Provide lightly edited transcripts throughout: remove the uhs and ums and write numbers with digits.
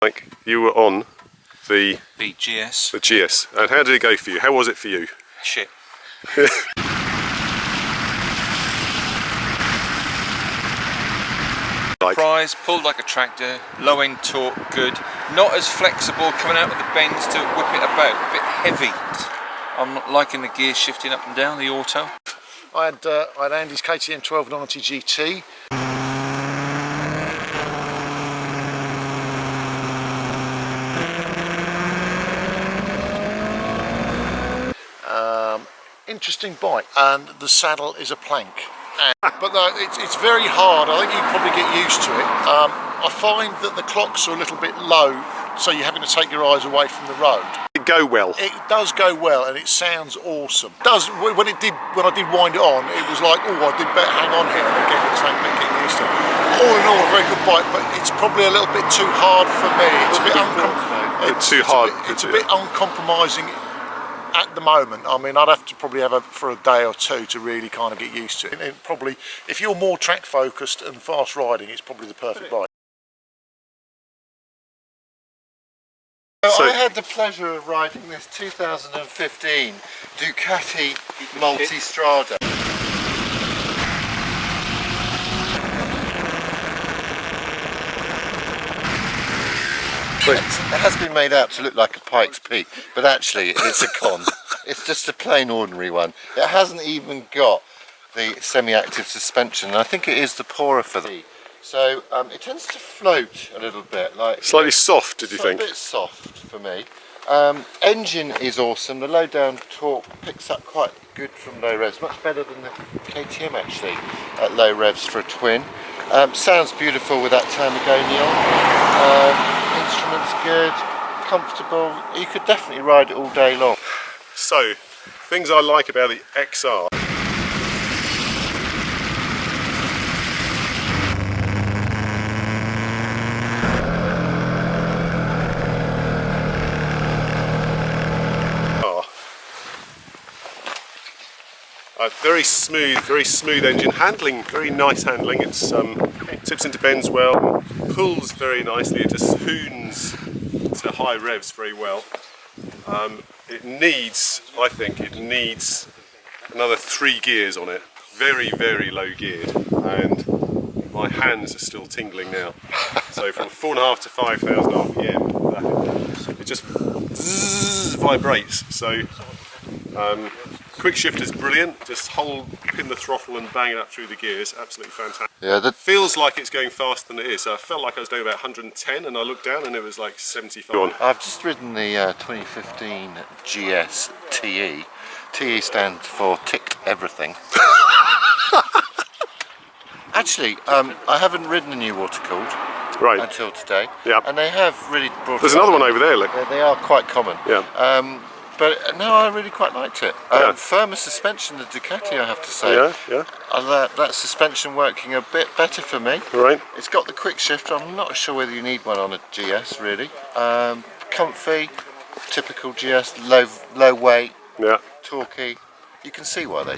Like you were on the GS. The GS. And how did it go for you? How was it for you? Shit. Prize, pulled like a tractor, low end torque, good. Not as flexible coming out of the bends to whip it about, a bit heavy. I'm not liking the gear shifting up and down, the auto. I had Andy's KTM 1290 GT. Interesting bike, and the saddle is a plank. But no, it's very hard. I think you probably get used to it. I find that the clocks are a little bit low, so you're having to take your eyes away from the road. It go well. It does go well, and it sounds awesome. It does when I did wind it on, it was like, oh, I did better hang on here, and again, it's like getting used to it. All in all, a very good bike, but it's probably a little bit too hard for me. It's a bit It's a bit uncompromising at the moment. I mean, I'd have to probably have it for a day or two to really kind of get used to it. And probably, if you're more track focused and fast riding, it's probably the perfect bike. So I had the pleasure of riding this 2015 Ducati Multistrada. It has been made out to look like a Pikes Peak, but actually it's a con. It's just a plain ordinary one. It hasn't even got the semi-active suspension. I think it is the poorer for the. So it tends to float a little bit, like slightly soft. Did you think? A bit soft for me. Engine is awesome. The low down torque picks up quite good from low revs, much better than the KTM actually at low revs for a twin. Sounds beautiful with that Termignoni on. Instruments good, comfortable. You could definitely ride it all day long. So, things I like about the XR. Very smooth engine. Handling, very nice handling. It's tips into bends well, pulls very nicely. It just hoons to high revs very well. It needs, I think, another 3 gears on it. Very, very low geared, and my hands are still tingling now. So from 4.5 to 5,000 RPM, it just vibrates. So. Quick shift is brilliant, just pin the throttle and bang it up through the gears, absolutely fantastic. Yeah, that feels like it's going faster than it is, so I felt like I was doing about 110 and I looked down and it was like 75. I've just ridden the 2015 GS TE. TE stands for ticked everything. Actually, I haven't ridden a new water cooled until today, and they have really brought. There's another one over there, look. They are quite common. Yeah. But no, I really quite liked it. Firmer suspension than Ducati, I have to say. Yeah. That suspension working a bit better for me. Right. It's got the quick shift. I'm not sure whether you need one on a GS really. Comfy, typical GS, low weight, torquey. You can see why they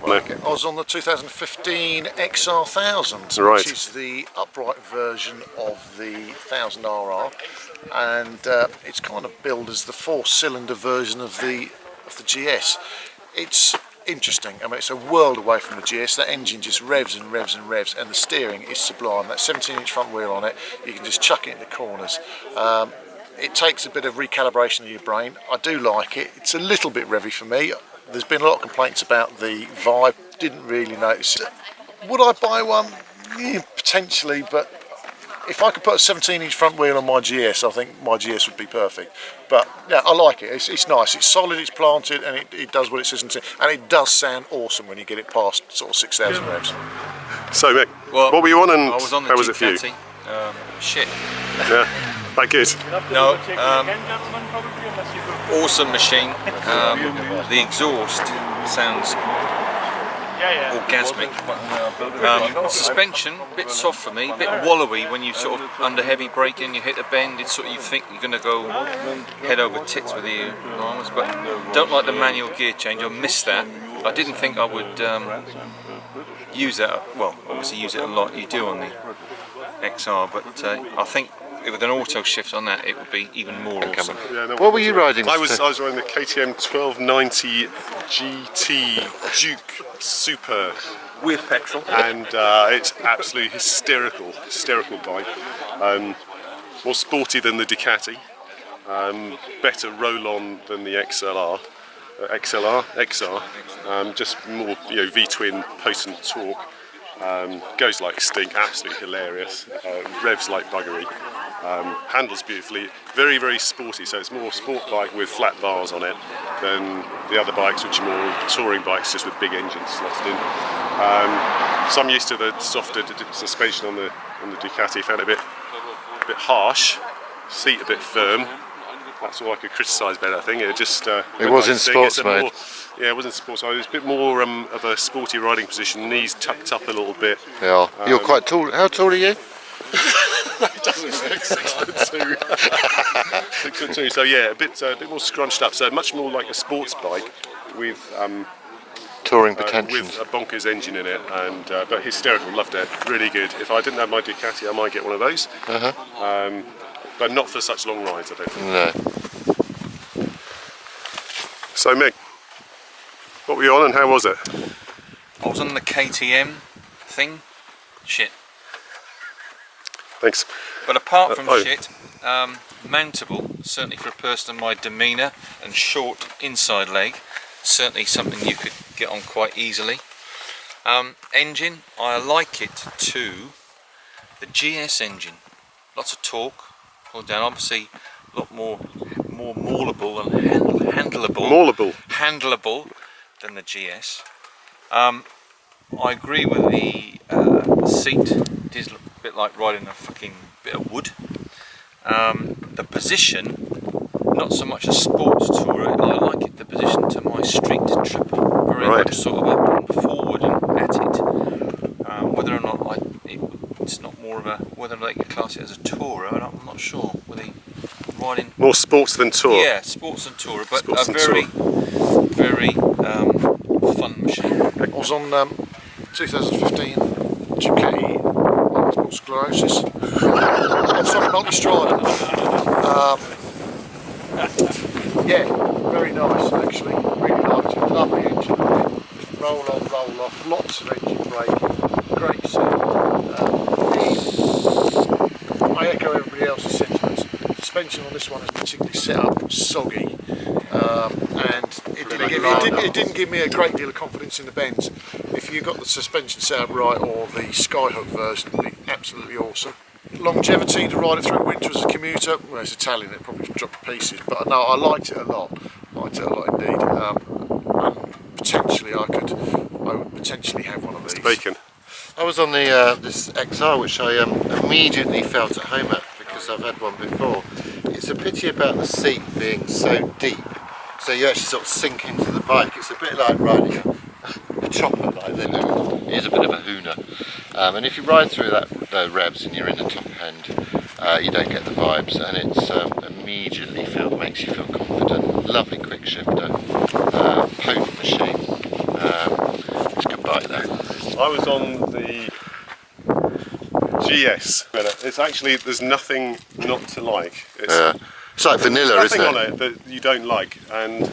like it. I was on the 2015 XR1000, which is the upright version of the 1000RR, and it's kind of billed as the 4-cylinder version of the GS. It's interesting. I mean, it's a world away from the GS. That engine just revs and revs and revs, and the steering is sublime. That 17-inch front wheel on it, you can just chuck it in the corners. It takes a bit of recalibration of your brain. I do like it. It's a little bit revvy for me. There's been a lot of complaints about the vibe, didn't really notice it. Would I buy one? Yeah, potentially, but if I could put a 17-inch front wheel on my GS, I think my GS would be perfect. But yeah, I like it, it's nice, it's solid, it's planted, and it does what it says, and it does sound awesome when you get it past sort of 6,000 revs. So Mick, what were you on and I was on the how was it for you? Shit. Yeah, that good? No, awesome machine. The exhaust sounds orgasmic. Suspension, a bit soft for me, a bit wallowy when you sort of under heavy braking, you hit a bend, it's sort of, you think you're going to go head over tits with the arms, but don't like the manual gear change. I missed that. I didn't think I would use that. Well, obviously use it a lot. You do on the XR, but I think with an auto shift on that, it would be even more awesome. Yeah, no, What were you riding? I was riding the KTM 1290 GT Duke Super With petrol. and it's absolutely hysterical bike. More sporty than the Ducati, better roll-on than the XR, just more V-twin potent torque. Goes like stink, absolutely hilarious. Revs like buggery. Handles beautifully. Very, very sporty. So it's more sport bike with flat bars on it than the other bikes, which are more touring bikes, just with big engines slotted in. So I'm used to the softer suspension on the Ducati. Found it a bit harsh. Seat a bit firm. That's all I could criticise about that thing. It just it was in sports mode. Yeah, it was in sports mode. It was a bit more of a sporty riding position. Knees tucked up a little bit. Yeah, you're quite tall. How tall are you? That doesn't work. 6'2". 6'2". So yeah, a bit more scrunched up. So much more like a sports bike with Touring potential. with a bonkers engine in it, and but hysterical. Loved it. Really good. If I didn't have my Ducati, I might get one of those. But not for such long rides, I don't think. No. So Meg, what were you on and how was it? I was on the KTM thing. Shit. Thanks. But apart from shit, mountable, certainly for a person of my demeanour and short inside leg, certainly something you could get on quite easily. Engine, I like it to the GS engine. Lots of torque, pulled down, obviously a lot more maulable and handleable than the GS. I agree with the seat. It is a bit like riding a fucking bit of wood. The position, not so much a sports tourer. I like it the position to my street triple, very much sort of up and forward and at it. Whether or not it's not more of a, whether they can class it as a tourer, I'm not sure. Whether riding more sports than tour. Yeah, sports and tourer, but Sports a and very fun machine. I was on 2015 Ducati multiple sclerosis. Sorry, Multistrada. Yeah, very nice actually. Really liked it. Lovely engine. Roll on, roll off. Lots of engine braking. Great seat. I echo everybody else's sentiments. Suspension on this one is particularly set up soggy. And it didn't give me a great deal of confidence in the bends. If you got the suspension set up right, or the Skyhook version, it'd be absolutely awesome. Longevity to ride it through winter as a commuter, well, it's Italian, it probably dropped to pieces, but no, I liked it a lot. Indeed. And potentially I would potentially have one of these. Bacon. I was on the this XR, which I immediately felt at home at because I've had one before. It's a pity about the seat being so deep, so you actually sort of sink into the bike. It's a bit like riding a chopper, like that. It is a bit of a hooner. And if you ride through the revs and you're in the top end, you don't get the vibes, and it's immediately makes you feel confident. Lovely quick shifter, potent machine. It's a good bike though. I was on the GS. It's actually, there's nothing not to like. It's like vanilla, isn't it? Nothing on it that you don't like, and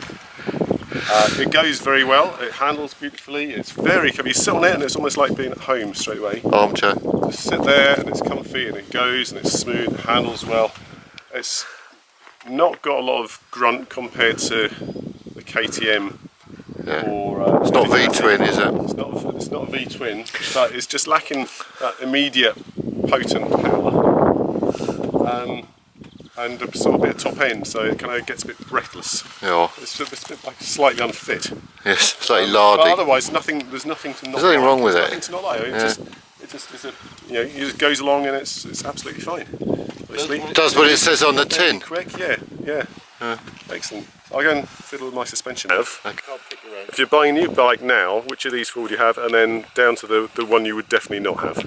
it goes very well. It handles beautifully. It's very comfy. You sit on it and it's almost like being at home straight away. Armchair. Just sit there and it's comfy and it goes and it's smooth. It handles well. It's not got a lot of grunt compared to the KTM. Yeah. Or, it's not V-twin, is it? It's not a V-twin, but it's just lacking that immediate potent power. And sort of a bit of top end, so it kind of gets a bit breathless. Yeah. It's a bit like slightly unfit. Yes, slightly lardy. But otherwise, there's nothing to not. There's nothing wrong with it. Nothing to not like. It just it just goes along and it's absolutely fine. It does what it says on the tin. Correct. Yeah. Excellent. I'll go and fiddle with my suspension. If you're buying a new bike now, which of these four would you have, and then down to the one you would definitely not have?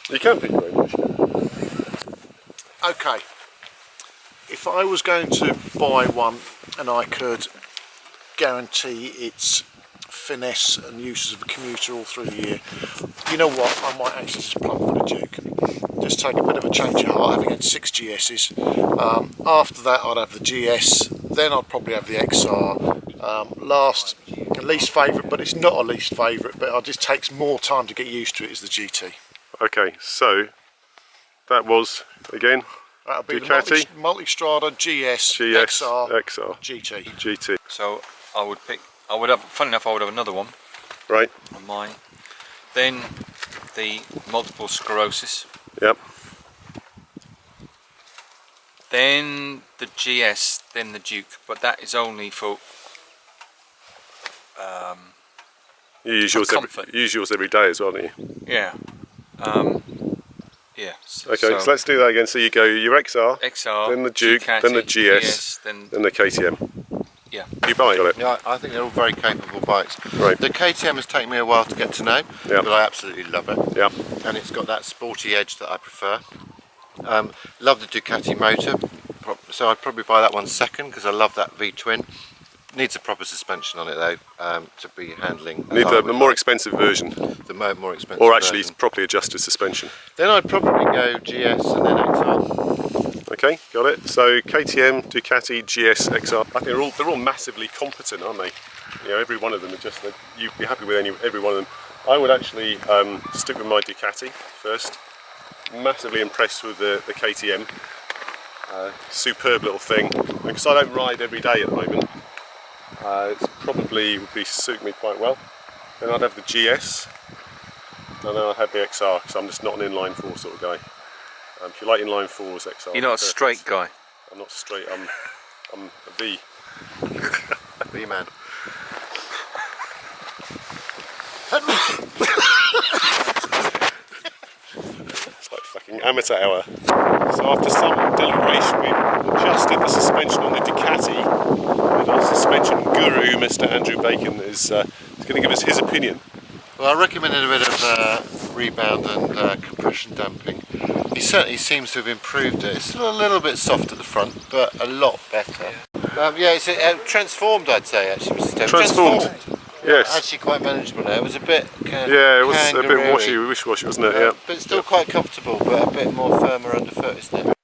You can pick your own. Okay. If I was going to buy one and I could guarantee its finesse and uses of a commuter all through the year, you know what, I might actually just plump for the Duke. Just take a bit of a change of heart, having had 6 GS's. After that I'd have the GS, then I'd probably have the XR. Last, least favourite, but it's not a least favourite, but it just takes more time to get used to it, is the GT. Okay, so that was, again, That'll be Ducati the Multistrada GS XR GT. So I would have, funny enough, I would have another one Right, on mine. Then the multiple sclerosis. yep. Then the GS, then the Duke, but that is only for You use yours, every day as well, don't you? yeah. Yeah. Okay, so let's do that again. So you go your XR, then the Duke, Ducati, then the GS, then the KTM. yeah. You buy it? Yeah, I think they're all very capable bikes. Right. The KTM has taken me a while to get to know, Yeah. but I absolutely love it. Yeah. And it's got that sporty edge that I prefer. Love the Ducati motor, so I'd probably buy that one second because I love that V-twin. Needs a proper suspension on it though, to be handling. Need the more expensive version, the more expensive. or actually version. properly adjusted suspension. Then I'd probably go GS and then XR. Okay, got it. So KTM, Ducati, GS, XR. I think they're all massively competent, aren't they? You know, every one of them are just. You'd be happy with every one of them. I would actually stick with my Ducati first. Massively impressed with the KTM. Superb little thing. Because I don't ride every day at the moment. It probably would suit me quite well. Then I'd have the GS, and then I'd have the XR because I'm just not an inline 4 sort of guy. If you like inline 4s, XR. You're not a straight guy. I'm not straight. I'm a V. V-man. It's like fucking amateur hour. So after some deliberation, we adjusted the suspension on the Ducati. And our suspension guru, Mr. Andrew Bacon, is going to give us his opinion. Well, I recommended a bit of rebound and compression damping. He certainly seems to have improved it. It's still a little bit soft at the front, but a lot better. Yeah, it's transformed, I'd say, actually, Mr. Stone. Transformed. Yes. Actually quite manageable now. It was a bit yeah, it was a bit wishy-washy, wasn't it? Yeah. But still quite comfortable, but a bit more firmer underfoot, isn't it?